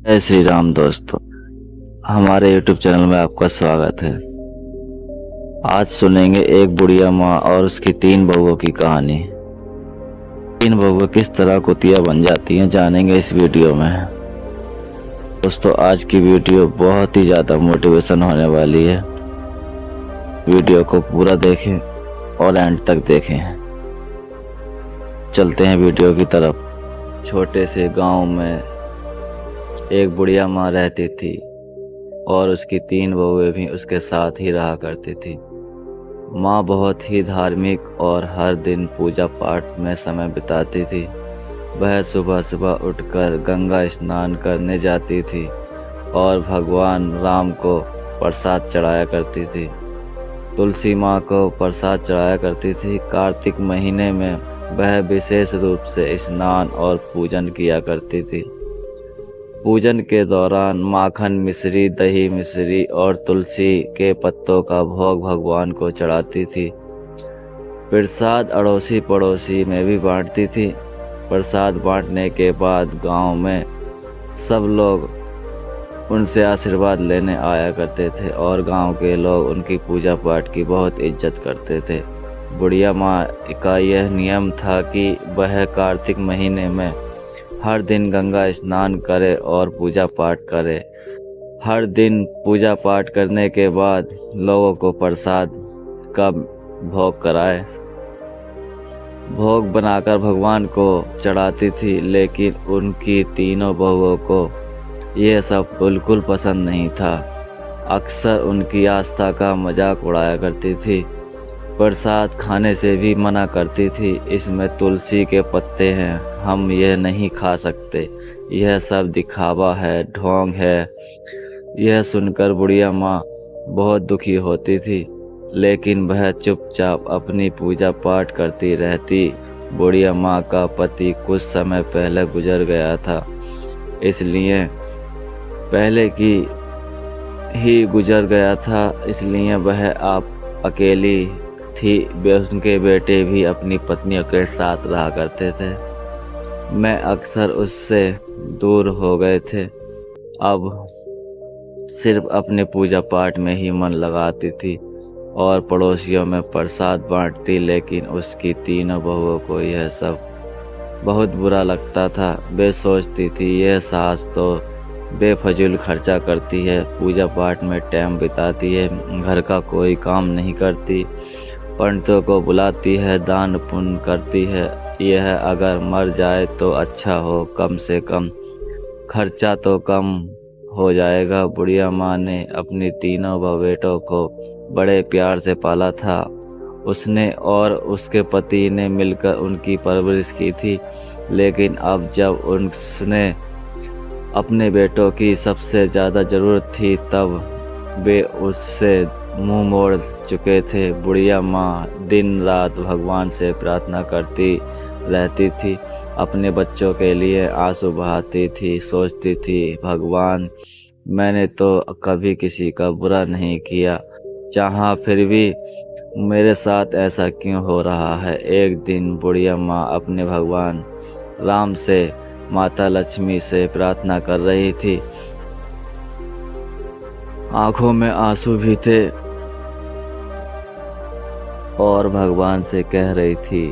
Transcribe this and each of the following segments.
जय श्री राम दोस्तों, हमारे YouTube चैनल में आपका स्वागत है। आज सुनेंगे एक बुढ़िया माँ और उसकी 3 बहुओं की कहानी। 3 बहुएं किस तरह कुतिया बन जाती हैं जानेंगे इस वीडियो में। दोस्तों, आज की वीडियो बहुत ही ज़्यादा मोटिवेशन होने वाली है। वीडियो को पूरा देखें और एंड तक देखें। चलते हैं वीडियो की तरफ। छोटे से गांव में एक बुढ़िया माँ रहती थी और उसकी 3 बहुएं भी उसके साथ ही रहा करती थी। माँ बहुत ही धार्मिक और हर दिन पूजा पाठ में समय बिताती थी। वह सुबह सुबह उठकर गंगा स्नान करने जाती थी और भगवान राम को प्रसाद चढ़ाया करती थी। तुलसी माँ को प्रसाद चढ़ाया करती थी। कार्तिक महीने में वह विशेष रूप से स्नान और पूजन किया करती थी। पूजन के दौरान माखन मिश्री, दही मिश्री और तुलसी के पत्तों का भोग भगवान को चढ़ाती थी। प्रसाद अड़ोसी पड़ोसी में भी बांटती थी। प्रसाद बांटने के बाद गांव में सब लोग उनसे आशीर्वाद लेने आया करते थे और गांव के लोग उनकी पूजा पाठ की बहुत इज्जत करते थे। बुढ़िया माँ का यह नियम था कि वह कार्तिक महीने में हर दिन गंगा स्नान करे और पूजा पाठ करे। हर दिन पूजा पाठ करने के बाद लोगों को प्रसाद का भोग कराए। भोग बनाकर भगवान को चढ़ाती थी, लेकिन उनकी तीनों बहुओं को यह सब बिल्कुल पसंद नहीं था। अक्सर उनकी आस्था का मजाक उड़ाया करती थी। प्रसाद खाने से भी मना करती थी। इसमें तुलसी के पत्ते हैं, हम यह नहीं खा सकते, यह सब दिखावा है, ढोंग है। यह सुनकर बुढ़िया माँ बहुत दुखी होती थी, लेकिन वह चुपचाप अपनी पूजा पाठ करती रहती। बुढ़िया माँ का पति कुछ समय पहले गुजर गया था, इसलिए वह आप अकेली थी। उनके बेटे भी अपनी पत्नियों के साथ रहा करते थे। मैं अक्सर उससे दूर हो गए थे। अब सिर्फ अपने पूजा पाठ में ही मन लगाती थी और पड़ोसियों में प्रसाद बांटती, लेकिन उसकी 3 बहुओं को यह सब बहुत बुरा लगता था। वे सोचती थी, यह सास तो बेफजूल खर्चा करती है, पूजा पाठ में टाइम बिताती है, घर का कोई काम नहीं करती, पंडितों को बुलाती है, दान पुण्य करती है। यह अगर मर जाए तो अच्छा हो, कम से कम खर्चा तो कम हो जाएगा। बुढ़िया माँ ने अपनी 3 बेटों को बड़े प्यार से पाला था। उसने और उसके पति ने मिलकर उनकी परवरिश की थी, लेकिन अब जब उसने अपने बेटों की सबसे ज़्यादा ज़रूरत थी, तब वे उससे मुंह मोड़ चुके थे। बुढ़िया माँ दिन रात भगवान से प्रार्थना करती रहती थी, अपने बच्चों के लिए आंसू बहाती थी, सोचती थी, भगवान मैंने तो कभी किसी का बुरा नहीं किया, चाहा फिर भी मेरे साथ ऐसा क्यों हो रहा है। एक दिन बुढ़िया माँ अपने भगवान राम से माता लक्ष्मी से प्रार्थना कर रही थी। आंखों में आंसू भी थे और भगवान से कह रही थी,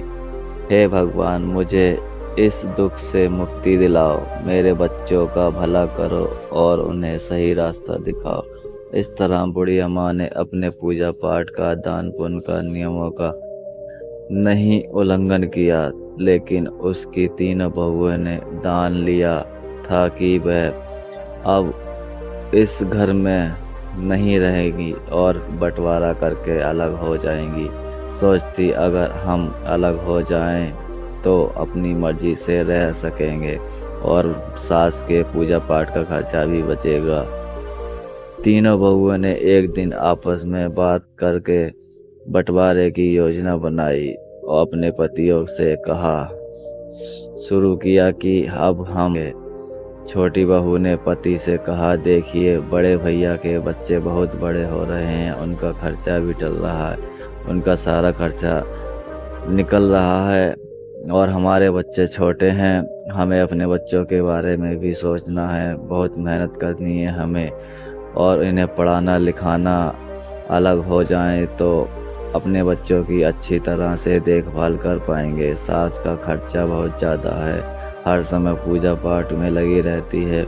हे भगवान, मुझे इस दुख से मुक्ति दिलाओ, मेरे बच्चों का भला करो और उन्हें सही रास्ता दिखाओ। इस तरह बुढ़िया माँ ने अपने पूजा पाठ का, दान पुण्य का, नियमों का नहीं उल्लंघन किया, लेकिन उसकी 3 बहुओं ने दान लिया था कि वह अब इस घर में नहीं रहेगी और बंटवारा करके अलग हो जाएंगी। सोचती, अगर हम अलग हो जाएं तो अपनी मर्जी से रह सकेंगे और सास के पूजा पाठ का खर्चा भी बचेगा। 3 बहुओं ने एक दिन आपस में बात करके बंटवारे की योजना बनाई और अपने पतियों से कहा शुरू किया कि अब हम। छोटी बहू ने पति से कहा, देखिए, बड़े भैया के बच्चे बहुत बड़े हो रहे हैं, उनका खर्चा भी टल रहा है, उनका सारा खर्चा निकल रहा है, और हमारे बच्चे छोटे हैं, हमें अपने बच्चों के बारे में भी सोचना है, बहुत मेहनत करनी है हमें। और इन्हें पढ़ाना लिखाना, अलग हो जाएं तो अपने बच्चों की अच्छी तरह से देखभाल कर पाएंगे। सास का खर्चा बहुत ज़्यादा है, हर समय पूजा पाठ में लगी रहती है,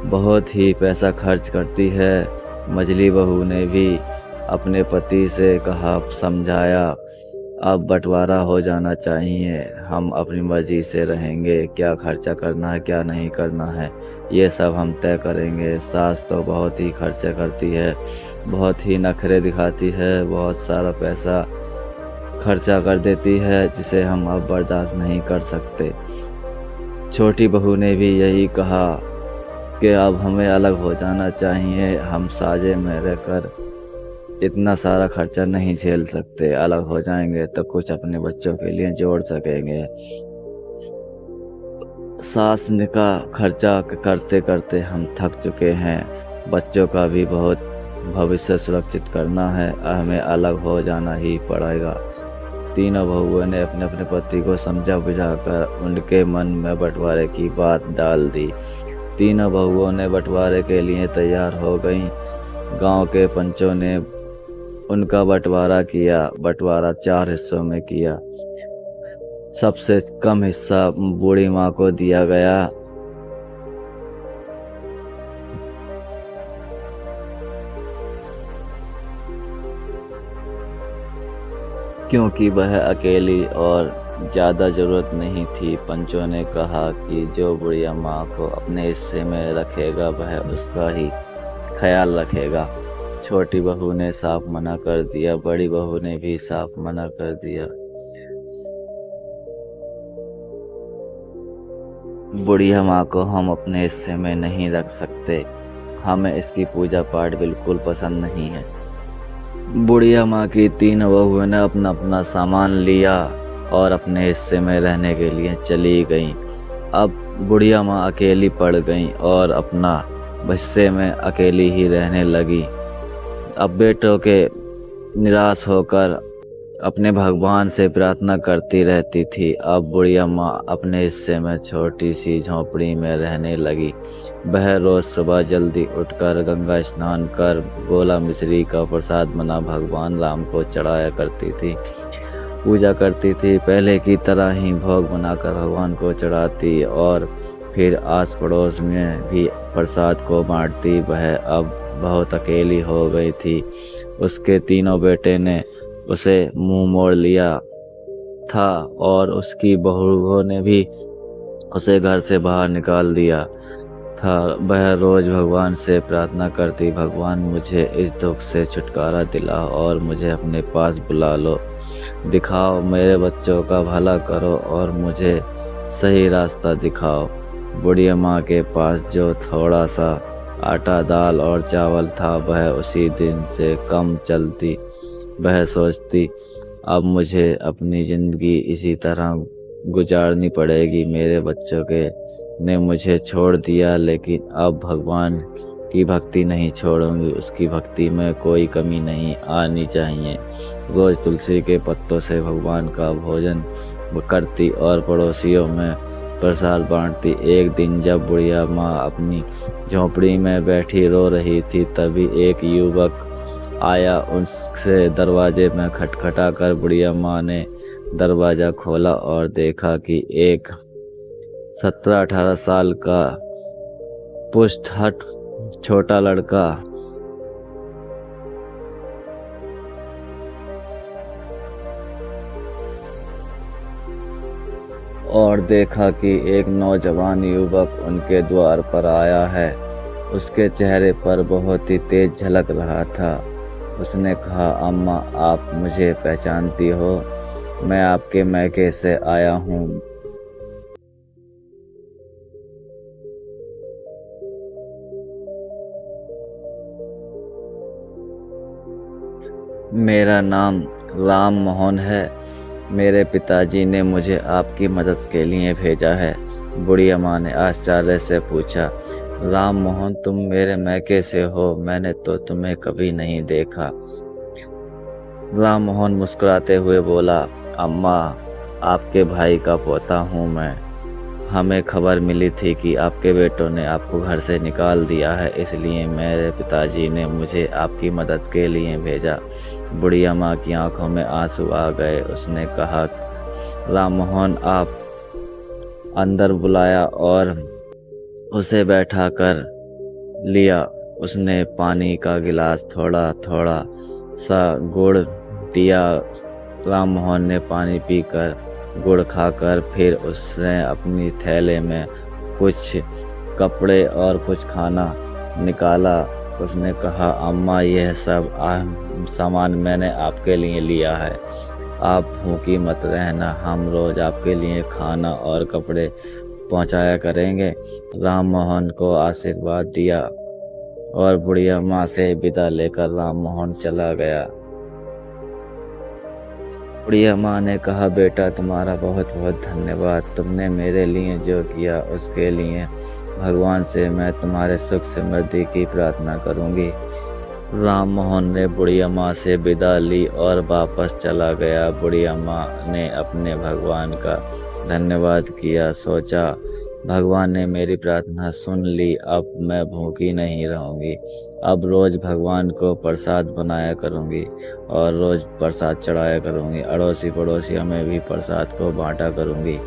बहुत ही पैसा खर्च करती है। मझली बहू ने भी अपने पति से कहा, समझाया, अब बंटवारा हो जाना चाहिए, हम अपनी मर्जी से रहेंगे, क्या खर्चा करना है क्या नहीं करना है ये सब हम तय करेंगे। सास तो बहुत ही खर्चा करती है, बहुत ही नखरे दिखाती है, बहुत सारा पैसा खर्चा कर देती है जिसे हम अब बर्दाश्त नहीं कर सकते। छोटी बहू ने भी यही कहा कि अब हमें अलग हो जाना चाहिए, हम साझे में रहकर इतना सारा खर्चा नहीं झेल सकते, अलग हो जाएंगे तो कुछ अपने बच्चों के लिए जोड़ सकेंगे। सास का खर्चा करते करते हम थक चुके हैं, बच्चों का भी बहुत भविष्य सुरक्षित करना है, हमें अलग हो जाना ही पड़ेगा। तीनों बहुओं ने अपने अपने पति को समझा बुझाकर उनके मन में बंटवारे की बात डाल दी। तीनों बहुओं ने बंटवारे के लिए तैयार हो गईं। गांव के पंचों ने उनका बंटवारा किया। बंटवारा 4 हिस्सों में किया। सबसे कम हिस्सा बूढ़ी माँ को दिया गया, क्योंकि वह अकेली और ज़्यादा ज़रूरत नहीं थी। पंचों ने कहा कि जो बुढ़िया माँ को अपने हिस्से में रखेगा वह उसका ही ख्याल रखेगा। छोटी बहू ने साफ मना कर दिया, बड़ी बहू ने भी साफ मना कर दिया। बुढ़िया माँ को हम अपने हिस्से में नहीं रख सकते, हमें इसकी पूजा पाठ बिल्कुल पसंद नहीं है। बुढ़िया माँ की 3 बहुओं ने अपना अपना सामान लिया और अपने हिस्से में रहने के लिए चली गईं। अब बुढ़िया माँ अकेली पड़ गईं और अपना हिस्से में अकेली ही रहने लगी। अब बेटों के निराश होकर अपने भगवान से प्रार्थना करती रहती थी। अब बुढ़िया माँ अपने हिस्से में छोटी सी झोंपड़ी में रहने लगी। वह रोज सुबह जल्दी उठकर गंगा स्नान कर गोला मिश्री का प्रसाद बना भगवान राम को चढ़ाया करती थी, पूजा करती थी। पहले की तरह ही भोग बनाकर भगवान को चढ़ाती और फिर आस पड़ोस में भी प्रसाद को बांटती। वह अब बहुत अकेली हो गई थी। उसके तीनों बेटे ने उसे मुंह मोड़ लिया था और उसकी बहुओं ने भी उसे घर से बाहर निकाल दिया था। वह रोज भगवान से प्रार्थना करती, भगवान मुझे इस दुख से छुटकारा दिलाओ और मुझे अपने पास बुला लो, दिखाओ, मेरे बच्चों का भला करो और मुझे सही रास्ता दिखाओ। बुढ़िया माँ के पास जो थोड़ा सा आटा, दाल और चावल था वह उसी दिन से कम चलती। वह सोचती, अब मुझे अपनी ज़िंदगी इसी तरह गुजारनी पड़ेगी। मेरे बच्चों के ने मुझे छोड़ दिया, लेकिन अब भगवान की भक्ति नहीं छोड़ूंगी, उसकी भक्ति में कोई कमी नहीं आनी चाहिए। रोज़ तुलसी के पत्तों से भगवान का भोजन करती और पड़ोसियों में प्रसाद बांटती। एक दिन जब बुढ़िया माँ अपनी झोंपड़ी में बैठी रो रही थी, तभी एक युवक आया। उससे दरवाजे में खटखटा कर बुढ़िया माँ ने दरवाज़ा खोला और देखा कि एक 17-18 साल का पुष्ट हट छोटा लड़का और देखा कि एक नौजवान युवक उनके द्वार पर आया है। उसके चेहरे पर बहुत ही तेज झलक रहा था। उसने कहा, अम्मा, आप मुझे पहचानती हो? मैं आपके मैके से आया हूँ। मेरा नाम राम मोहन है। मेरे पिताजी ने मुझे आपकी मदद के लिए भेजा है। बुढ़िया माँ ने आश्चर्य से पूछा, राम मोहन, तुम मेरे मैके से हो? मैंने तो तुम्हें कभी नहीं देखा। राम मोहन मुस्कुराते हुए बोला, अम्मा, आपके भाई का पोता हूँ मैं। हमें खबर मिली थी कि आपके बेटों ने आपको घर से निकाल दिया है, इसलिए मेरे पिताजी ने मुझे आपकी मदद के लिए भेजा। बुढ़िया माँ की आंखों में आंसू आ गए। उसने कहा, राम मोहन, आप अंदर बुलाया और उसे बैठा कर लिया। उसने पानी का गिलास थोड़ा थोड़ा सा गुड़ दिया। राम मोहन ने पानी पीकर गुड़ खाकर फिर उसने अपनी थैले में कुछ कपड़े और कुछ खाना निकाला। उसने कहा, अम्मा, यह सब सामान मैंने आपके लिए लिया है। आप भूखी मत रहना, हम रोज आपके लिए खाना और कपड़े पहुंचाया करेंगे। राम मोहन को आशीर्वाद दिया और बुढ़िया माँ से विदा लेकर राम मोहन चला गया। बुढ़िया माँ ने कहा, बेटा, तुम्हारा बहुत बहुत धन्यवाद। तुमने मेरे लिए जो किया उसके लिए भगवान से मैं तुम्हारे सुख समृद्धि की प्रार्थना करूंगी। राम मोहन ने बुढ़िया माँ से विदा ली और वापस चला गया। बुढ़िया माँ ने अपने भगवान का धन्यवाद किया। सोचा, भगवान ने मेरी प्रार्थना सुन ली, अब मैं भूखी नहीं रहूंगी। अब रोज भगवान को प्रसाद बनाया करूंगी और रोज प्रसाद चढ़ाया करूंगी। अड़ोसी पड़ोसियों में भी प्रसाद को बांटा करूंगी।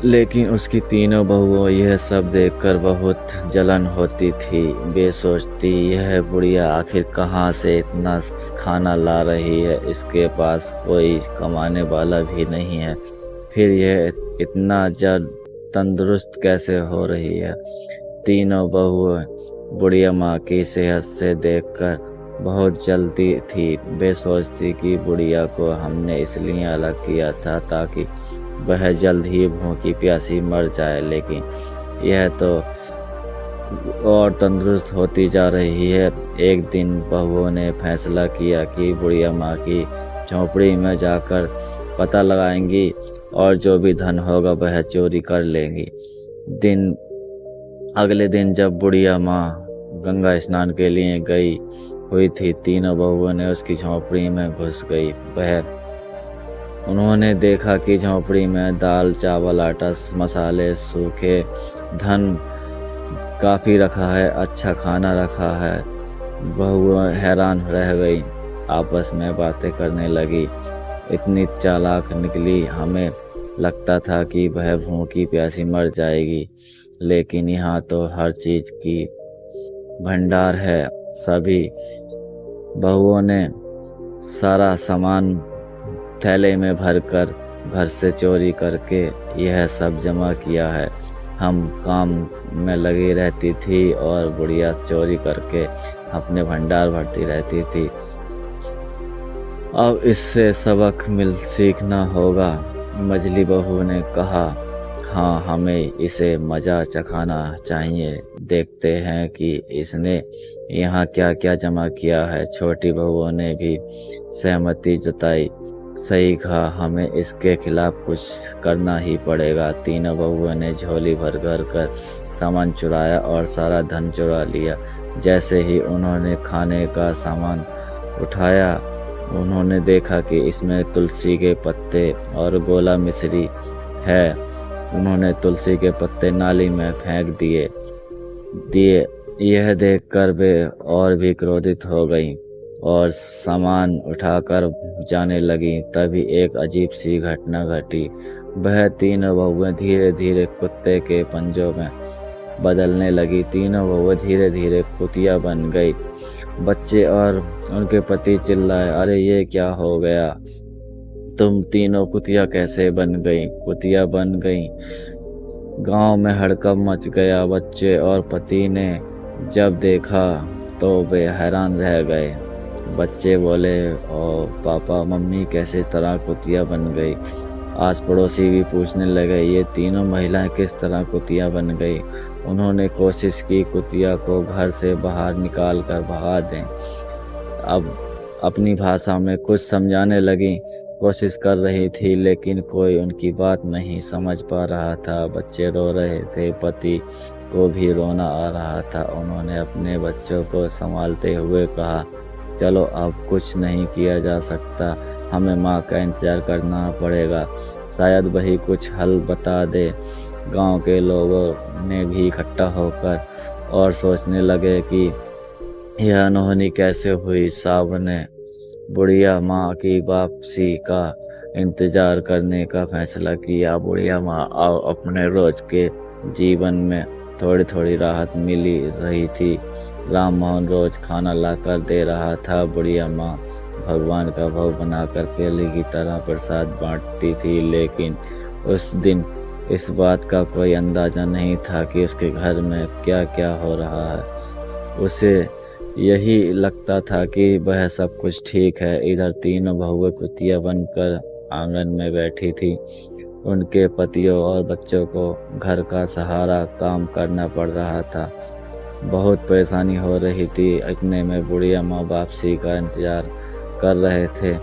लेकिन उसकी तीनों बहुओं यह सब देखकर बहुत जलन होती थी। वे सोचती, यह बुढ़िया आखिर कहाँ से इतना खाना ला रही है? इसके पास कोई कमाने वाला भी नहीं है, फिर यह इतना तंदुरुस्त कैसे हो रही है? तीनों बहुएं बुढ़िया माँ की सेहत से देखकर बहुत जलती थी। वे सोचती कि बुढ़िया को हमने इसलिए अलग किया था ताकि वह जल्द ही भूखी प्यासी मर जाए, लेकिन यह तो और तंदुरुस्त होती जा रही है। एक दिन बहुओं ने फैसला किया कि बुढ़िया माँ की झोंपड़ी में जाकर पता लगाएंगी और जो भी धन होगा वह चोरी कर लेंगी। अगले दिन जब बुढ़िया माँ गंगा स्नान के लिए गई हुई थी, तीनों बहुओं ने उसकी झोंपड़ी में घुस गई। उन्होंने देखा कि झोंपड़ी में दाल, चावल, आटा, मसाले, सूखे धन काफ़ी रखा है, अच्छा खाना रखा है। बहुएं हैरान रह गई, आपस में बातें करने लगी। इतनी चालाक निकली, हमें लगता था कि वह भूखी प्यासी मर जाएगी, लेकिन यहाँ तो हर चीज़ की भंडार है। सभी बहुओं ने सारा सामान थैले में भरकर घर से चोरी करके यह सब जमा किया है। हम काम में लगी रहती थी और बुढ़िया चोरी करके अपने भंडार भरती रहती थी। अब इससे सबक सीखना होगा। मझली बहू ने कहा, हाँ, हमें इसे मज़ा चखाना चाहिए। देखते हैं कि इसने यहाँ क्या क्या जमा किया है। छोटी बहुओं ने भी सहमति जताई। सही कहा, हमें इसके खिलाफ कुछ करना ही पड़ेगा। तीनों बहुओं ने झोली भर कर सामान चुराया और सारा धन चुरा लिया। जैसे ही उन्होंने खाने का सामान उठाया, उन्होंने देखा कि इसमें तुलसी के पत्ते और गोला मिश्री है। उन्होंने तुलसी के पत्ते नाली में फेंक दिए। यह देखकर वे और भी क्रोधित हो गईं और सामान उठाकर जाने लगी। तभी एक अजीब सी घटना घटी। वह तीनों बहुएं धीरे धीरे कुत्ते के पंजों में बदलने लगी। तीनों बहुएं धीरे धीरे कुतिया बन गई। बच्चे और उनके पति चिल्लाए, अरे ये क्या हो गया? तुम तीनों कुतिया कैसे बन गई? कुतिया बन गई। गांव में हड़कंप मच गया। बच्चे और पति ने जब देखा तो वे हैरान रह गए। बच्चे बोले, ओ पापा, मम्मी कैसे तरह कुतिया बन गई? आस पड़ोसी भी पूछने लगे, ये तीनों महिलाएं किस तरह कुतिया बन गई? उन्होंने कोशिश की कुतिया को घर से बाहर निकाल कर भगा दें। अब अपनी भाषा में कुछ समझाने लगी, कोशिश कर रही थी, लेकिन कोई उनकी बात नहीं समझ पा रहा था। बच्चे रो रहे थे, पति को भी रोना आ रहा था। उन्होंने अपने बच्चों को संभालते हुए कहा, चलो अब कुछ नहीं किया जा सकता, हमें माँ का इंतज़ार करना पड़ेगा, शायद वही कुछ हल बता दे। गांव के लोगों ने भी इकट्ठा होकर और सोचने लगे कि यह अनहोनी कैसे हुई। साहब ने बुढ़िया माँ की वापसी का इंतजार करने का फैसला किया। बुढ़िया माँ और अपने रोज के जीवन में थोड़ी थोड़ी राहत मिली रही थी। राम मोहन रोज खाना लाकर दे रहा था। बुढ़िया माँ भगवान का भोग बनाकर पहले की तरह प्रसाद बांटती थी, लेकिन उस दिन इस बात का कोई अंदाजा नहीं था कि उसके घर में क्या क्या हो रहा है। उसे यही लगता था कि वह सब कुछ ठीक है। इधर तीनों बहुएं कुतिया बनकर आंगन में बैठी थी। उनके पतियों और बच्चों को घर का सहारा काम करना पड़ रहा था। बहुत परेशानी हो रही थी। इतने में बुढ़िया माँ वापसी का इंतजार कर रहे थे।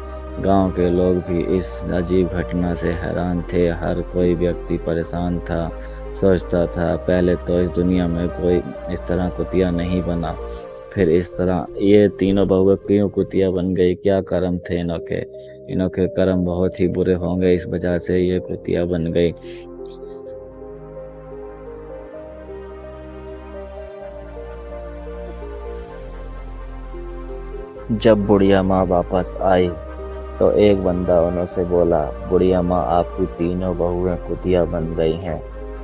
गांव के लोग भी इस अजीब घटना से हैरान थे। हर कोई व्यक्ति परेशान था, सोचता था पहले तो इस दुनिया में कोई इस तरह कुतिया नहीं बना, फिर इस तरह ये तीनों बहुएं क्यों कुतिया बन गई। क्या कर्म थे इनके कर्म बहुत ही बुरे होंगे, इस वजह से ये कुतिया बन गई। जब बुढ़िया माँ वापस आई तो एक बंदा उनसे बोला, बुढ़िया माँ आपकी तीनों बहुएं कुतिया बन गई हैं।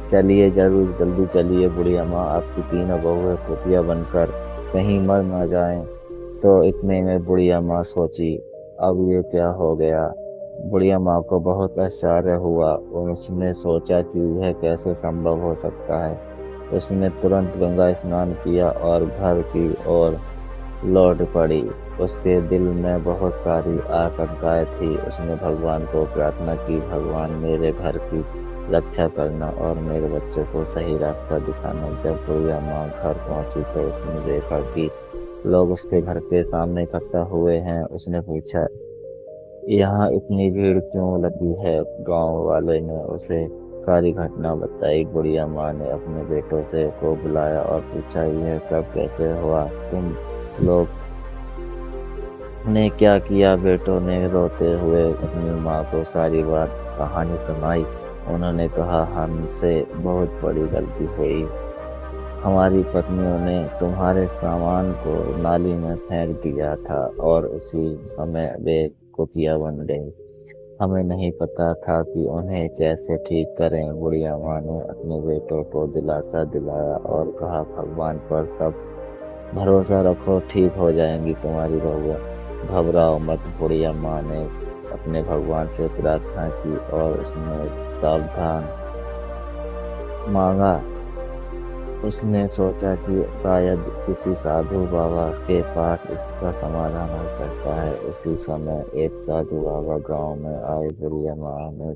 चलिए जरूर जल्दी चलिए बुढ़िया माँ, आपकी तीनों बहुएं कुतिया बनकर कहीं मर न जाएं। तो इतने में बुढ़िया माँ सोची, अब ये क्या हो गया। बुढ़िया माँ को बहुत आश्चर्य हुआ। उसने सोचा कि यह कैसे संभव हो सकता है। उसने तुरंत गंगा स्नान किया और घर की ओर लौट पड़ी। उसके दिल में बहुत सारी आशंकाएं थी। उसने भगवान को प्रार्थना की, भगवान मेरे घर की रक्षा करना और मेरे बच्चों को सही रास्ता दिखाना। जब बुढ़िया माँ घर पहुंची तो उसने देखा कि लोग उसके घर के सामने इकट्ठा हुए हैं। उसने पूछा, यहाँ इतनी भीड़ क्यों लगी है। गांव वाले ने उसे सारी घटना बताई। बुढ़िया माँ ने अपने बेटों से को बुलाया और पूछा, यह सब कैसे हुआ, तुम लोग ने क्या किया। बेटों ने रोते हुए अपनी माँ को सारी बात कहानी सुनाई। उन्होंने कहा, हमसे बहुत बड़ी गलती हुई। हमारी पत्नियों ने तुम्हारे सामान को नाली में फेंक दिया था और उसी समय वे कुतिया बन गई। हमें नहीं पता था कि उन्हें कैसे ठीक करें। बुढ़िया माँ ने अपने बेटों को दिलासा दिलाया और कहा, भगवान पर सब भरोसा रखो, ठीक हो जाएंगी तुम्हारी बहुएं, घबराओ मत। बुढ़िया माँ ने अपने भगवान से प्रार्थना की और उसने सावधान मांगा। उसने सोचा कि शायद किसी साधु बाबा के पास इसका समाधान हो सकता है। उसी समय एक साधु बाबा गांव में आए। बुढ़िया माँ ने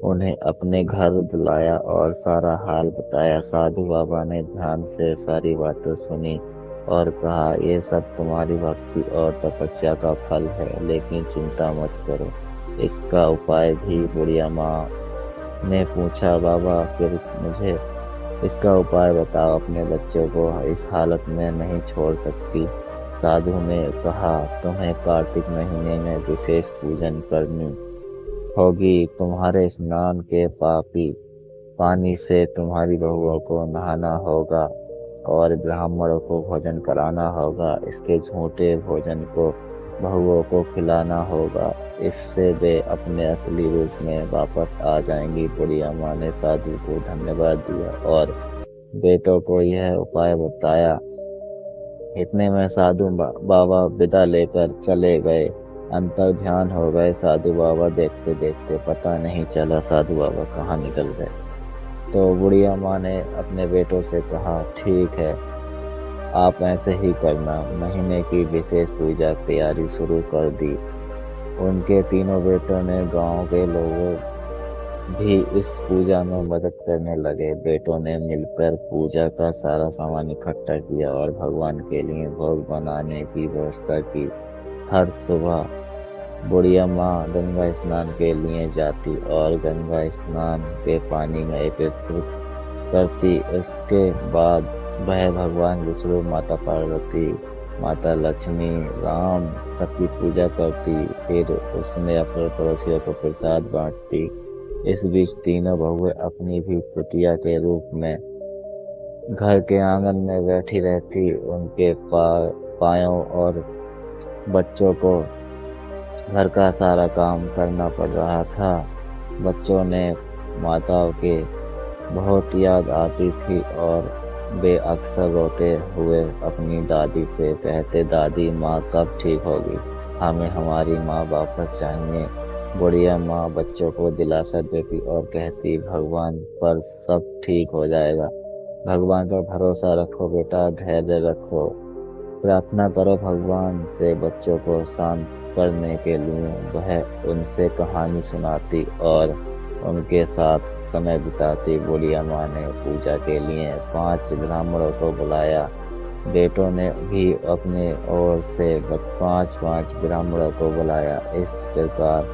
उन्हें अपने घर बुलाया और सारा हाल बताया। साधु बाबा ने ध्यान से सारी बातें सुनी और कहा, ये सब तुम्हारी भक्ति और तपस्या का फल है, लेकिन चिंता मत करो, इसका उपाय भी। बुढ़िया माँ ने पूछा, बाबा फिर मुझे इसका उपाय बताओ, अपने बच्चों को इस हालत में नहीं छोड़ सकती। साधु ने कहा, तुम्हें कार्तिक महीने में विशेष पूजन करनी होगी। तुम्हारे स्नान के पापी पानी से तुम्हारी बहुओं को नहाना होगा और ब्राह्मणों को भोजन कराना होगा। इसके झूठे भोजन को बहुओं को खिलाना होगा, इससे वे अपने असली रूप में वापस आ जाएंगी। बुढ़िया माँ ने साधु को धन्यवाद दिया और बेटों को यह उपाय बताया। इतने में साधु बाबा विदा लेकर चले गए। अंतर ध्यान हो गए। साधु बाबा देखते देखते पता नहीं चला साधु बाबा कहाँ निकल गए। तो बुढ़िया माँ ने अपने बेटों से कहा, ठीक है, आप ऐसे ही करना। महीने की विशेष पूजा तैयारी शुरू कर दी। उनके तीनों बेटों ने गांव के लोगों भी इस पूजा में मदद करने लगे। बेटों ने मिलकर पूजा का सारा सामान इकट्ठा किया और भगवान के लिए भोग बनाने की व्यवस्था की। हर सुबह बुढ़िया माँ गंगा स्नान के लिए जाती और गंगा स्नान के पानी में एकत्रित करती। इसके बाद वह भगवान विष्णु, माता पार्वती माता लक्ष्मी, राम सबकी पूजा करती। फिर उसने अपने पड़ोसियों को प्रसाद बांटती। इस बीच तीनों बहुएं अपनी भी कुटिया के रूप में घर के आंगन में बैठी रहती। उनके पायों और बच्चों को घर का सारा काम करना पड़ रहा था। बच्चों ने माताओं के बहुत याद आती थी और वे अक्सर रोते हुए अपनी दादी से कहते, दादी माँ कब ठीक होगी, हमें हमारी माँ वापस चाहिए। बुढ़िया माँ बच्चों को दिलासा देती और कहती, भगवान पर सब ठीक हो जाएगा। भगवान पर भरोसा रखो बेटा, धैर्य रखो, प्रार्थना करो भगवान से। बच्चों को शांत करने के लिए वह उनसे कहानी सुनाती और उनके साथ समय बिताती। बुढ़िया माँ ने पूजा के लिए 5 ब्राह्मणों को बुलाया। बेटों ने भी अपने ओर से 5-5 ब्राह्मणों को बुलाया। इस प्रकार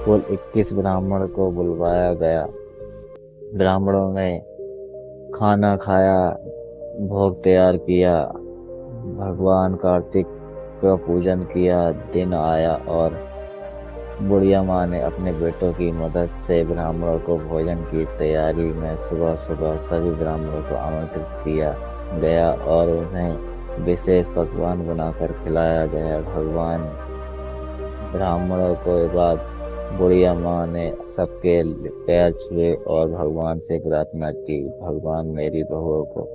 कुल 21 ब्राह्मण को बुलवाया गया। ब्राह्मणों ने खाना खाया, भोग तैयार किया, भगवान कार्तिक का पूजन किया। दिन आया और बुढ़िया माँ ने अपने बेटों की मदद से ब्राह्मणों को भोजन की तैयारी में सुबह सुबह सभी ब्राह्मणों को आमंत्रित किया गया और उन्हें विशेष पकवान बनाकर खिलाया गया। भगवान ब्राह्मणों के बाद बुढ़िया माँ ने सबके पैर छुए और भगवान से प्रार्थना की, भगवान मेरी बहुओं को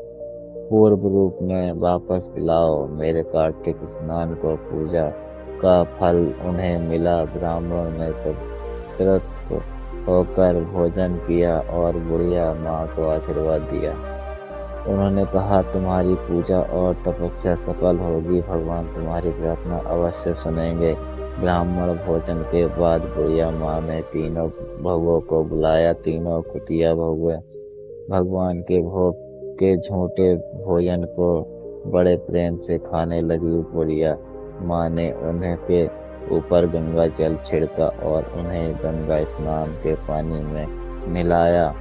पूर्व रूप में वापस लाओ। मेरे कार्तिक स्नान को पूजा का फल उन्हें मिला। ब्राह्मणों ने तृप्त होकर भोजन किया और बुढ़िया माँ को आशीर्वाद दिया। उन्होंने कहा, तुम्हारी पूजा और तपस्या सफल होगी, भगवान तुम्हारी प्रार्थना अवश्य सुनेंगे। ब्राह्मण भोजन के बाद बुढ़िया माँ ने तीनों बहुओं को बुलाया। तीनों कुटिया बहुएं भगवान के भोग के झूठे भोजन को बड़े प्रेम से खाने लगी। बुढ़िया माँ ने उन्हें के ऊपर गंगा जल छिड़का और उन्हें गंगा स्नान के पानी में मिलाया।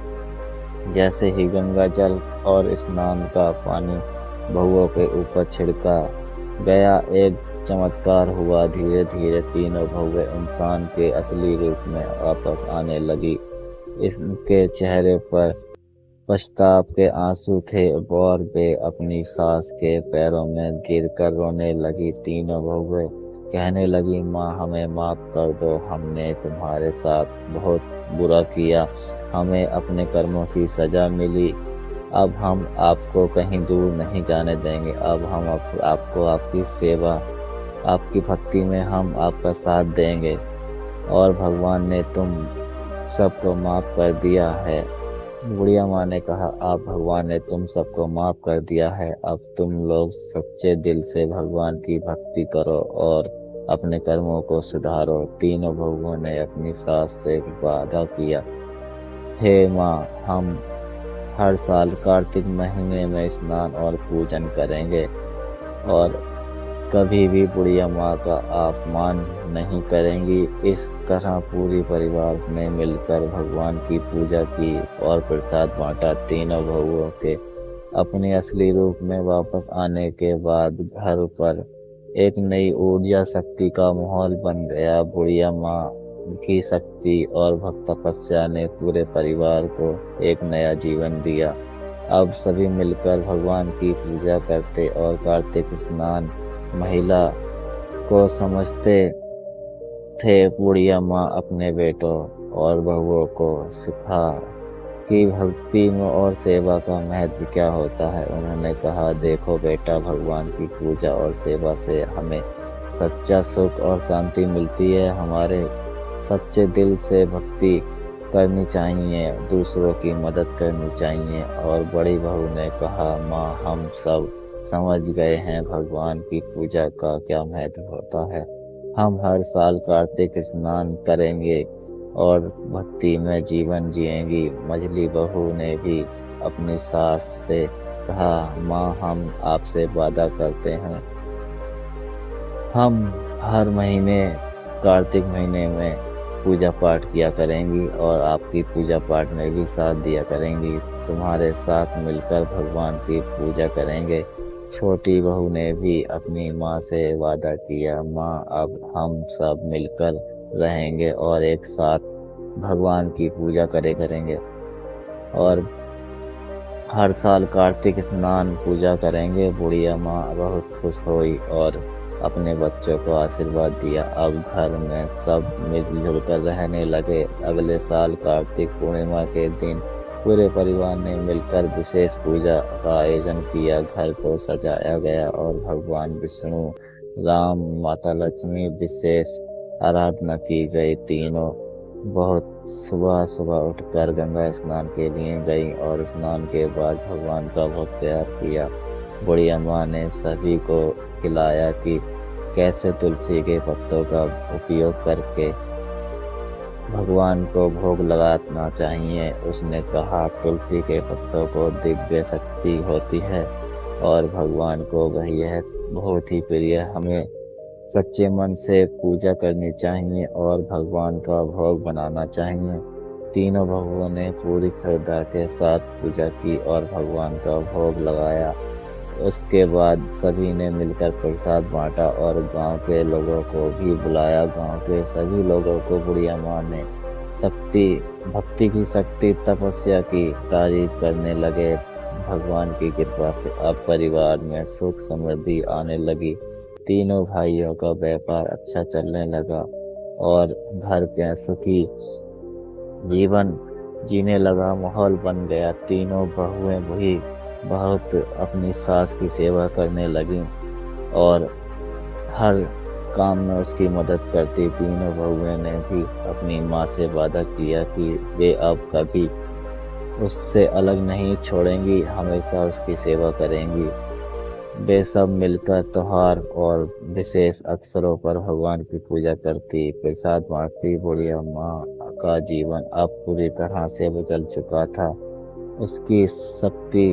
जैसे ही गंगा जल और स्नान का पानी बहुओं के ऊपर छिड़का गया, एक चमत्कार हुआ। धीरे धीरे तीनों बहुएं इंसान के असली रूप में वापस आने लगी। इनके चेहरे पर पश्चाताप के आंसू थे और वे अपनी सास के पैरों में गिरकर रोने लगी। तीनों बहुएं कहने लगी, माँ हमें माफ कर दो, हमने तुम्हारे साथ बहुत बुरा किया, हमें अपने कर्मों की सजा मिली। अब हम आपको कहीं दूर नहीं जाने देंगे। अब हम आपको आपकी सेवा, आपकी भक्ति में हम आपका साथ देंगे। और भगवान ने तुम सबको माफ कर दिया है। बुढ़िया माँ ने कहा, आप भगवान ने तुम सबको माफ कर दिया है। अब तुम लोग सच्चे दिल से भगवान की भक्ति करो और अपने कर्मों को सुधारो। तीनों बहुओं ने अपनी सास से वादा किया, हे माँ, हम हर साल कार्तिक महीने में स्नान और पूजन करेंगे और कभी भी बुढ़िया माँ का अपमान नहीं करेंगी। इस तरह पूरी परिवार ने मिलकर भगवान की पूजा की और प्रसाद बांटा। तीनों बहुओं के अपने असली रूप में वापस आने के बाद घर पर एक नई ऊर्जा शक्ति का माहौल बन गया। बुढ़िया माँ की शक्ति और भक्त तपस्या ने पूरे परिवार को एक नया जीवन दिया। अब सभी मिलकर भगवान की पूजा करते और कार्तिक स्नान महिला को समझते थे। बुढ़िया माँ अपने बेटों और बहुओं को सिखा कि भक्ति में और सेवा का महत्व क्या होता है। उन्होंने कहा, देखो बेटा, भगवान की पूजा और सेवा से हमें सच्चा सुख और शांति मिलती है। हमारे सच्चे दिल से भक्ति करनी चाहिए, दूसरों की मदद करनी चाहिए। और बड़ी बहू ने कहा, माँ, हम सब समझ गए हैं भगवान की पूजा का क्या महत्व होता है। हम हर साल कार्तिक स्नान करेंगे और भक्ति में जीवन जिएंगी। मझली बहू ने भी अपनी सास से कहा, माँ, हम आपसे वादा करते हैं, हम हर महीने कार्तिक महीने में पूजा पाठ किया करेंगी और आपकी पूजा पाठ में भी साथ दिया करेंगी। तुम्हारे साथ मिलकर भगवान की पूजा करेंगे। छोटी बहू ने भी अपनी माँ से वादा किया, माँ अब हम सब मिलकर रहेंगे और एक साथ भगवान की पूजा करेंगे और हर साल कार्तिक स्नान पूजा करेंगे। बुढ़िया माँ बहुत खुश हुई और अपने बच्चों को आशीर्वाद दिया। अब घर में सब मिलजुल कर रहने लगे। अगले साल कार्तिक पूर्णिमा के दिन पूरे परिवार ने मिलकर विशेष पूजा का आयोजन किया। घर को सजाया गया और भगवान विष्णु, राम, माता लक्ष्मी विशेष आराधना की गई। तीनों बहुत सुबह सुबह उठकर गंगा स्नान के लिए गई और स्नान के बाद भगवान का बहुत प्यार किया। बुढ़िया माँ ने सभी को खिलाया कि कैसे तुलसी के पत्तों का उपयोग करके भगवान को भोग लगाना चाहिए। उसने कहा, तुलसी के पत्तों को दिव्य शक्ति होती है और भगवान को वह यह बहुत ही प्रिय। हमें सच्चे मन से पूजा करनी चाहिए और भगवान का भोग बनाना चाहिए। तीनों बहुओं ने पूरी श्रद्धा के साथ पूजा की और भगवान का भोग लगाया। उसके बाद सभी ने मिलकर प्रसाद बांटा और गांव के लोगों को भी बुलाया। गांव के सभी लोगों को बुढ़िया माँ ने भक्ति की शक्ति, तपस्या की तारीफ करने लगे। भगवान की कृपा से अब परिवार में सुख समृद्धि आने लगी। तीनों भाइयों का व्यापार अच्छा चलने लगा और घर के सुखी जीवन जीने लगा माहौल बन गया। तीनों बहुएं भी बहुत अपनी सास की सेवा करने लगी और हर काम में उसकी मदद करती। तीनों बहुएं ने भी अपनी माँ से वादा किया कि वे अब कभी उससे अलग नहीं छोड़ेंगी, हमेशा उसकी सेवा करेंगी। वे सब मिलकर त्योहार और विशेष अवसरों पर भगवान की पूजा करती, प्रसाद बांटती। बुढ़िया माँ का जीवन अब पूरी तरह से बदल चुका था। उसकी शक्ति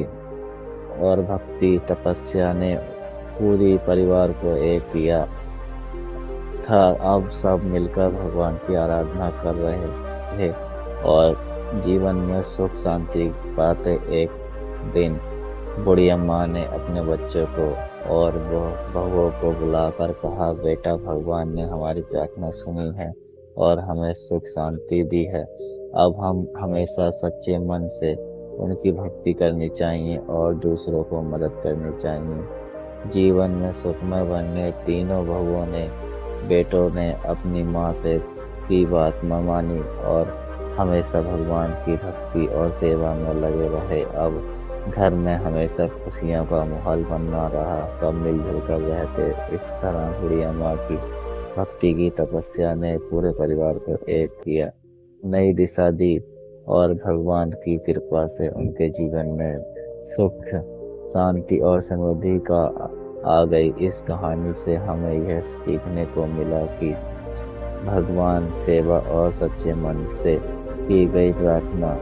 और भक्ति तपस्या ने पूरी परिवार को एक किया था। अब सब मिलकर भगवान की आराधना कर रहे थे और जीवन में सुख शांति पाते। एक दिन बुढ़िया माँ ने अपने बच्चों को और बहुओं को बुलाकर कहा, बेटा, भगवान ने हमारी प्रार्थना सुनी है और हमें सुख शांति दी है। अब हम हमेशा सच्चे मन से उनकी भक्ति करनी चाहिए और दूसरों को मदद करनी चाहिए। जीवन में सुखमय बनने तीनों बहुओं ने, बेटों ने अपनी माँ से की बात मानी और हमेशा भगवान की भक्ति और सेवा में लगे रहे। अब घर में हमेशा खुशियों का माहौल बना रहा, सब मिलजुल कर रहते। इस तरह बुढ़िया माँ की भक्ति की तपस्या ने पूरे परिवार को एक किया, नई दिशा दी और भगवान की कृपा से उनके जीवन में सुख, शांति और समृद्धि का आ गई। इस कहानी से हमें यह सीखने को मिला कि भगवान सेवा और सच्चे मन से की गई प्रार्थना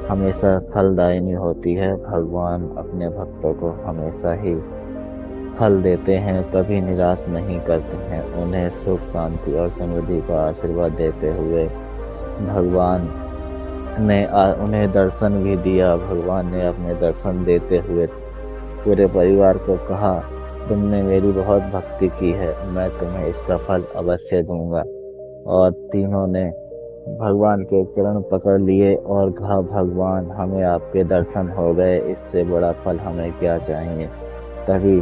हमेशा फलदायिनी होती है। भगवान अपने भक्तों को हमेशा ही फल देते हैं, कभी निराश नहीं करते हैं। उन्हें सुख, शांति और समृद्धि का आशीर्वाद देते हुए भगवान ने उन्हें दर्शन भी दिया। भगवान ने अपने दर्शन देते हुए पूरे परिवार को कहा, तुमने मेरी बहुत भक्ति की है, मैं तुम्हें इसका फल अवश्य दूंगा। और तीनों ने भगवान के चरण पकड़ लिए और कहा, भगवान, हमें आपके दर्शन हो गए, इससे बड़ा फल हमें क्या चाहिए। तभी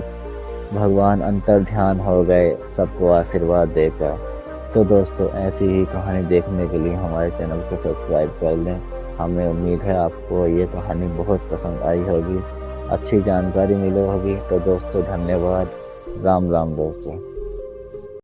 भगवान अंतर ध्यान हो गए, सबको आशीर्वाद देकर। तो दोस्तों, ऐसी ही कहानी देखने के लिए हमारे चैनल को सब्सक्राइब कर लें। हमें उम्मीद है आपको ये कहानी बहुत पसंद आई होगी, अच्छी जानकारी मिली होगी। तो दोस्तों, धन्यवाद। राम राम दोस्तों।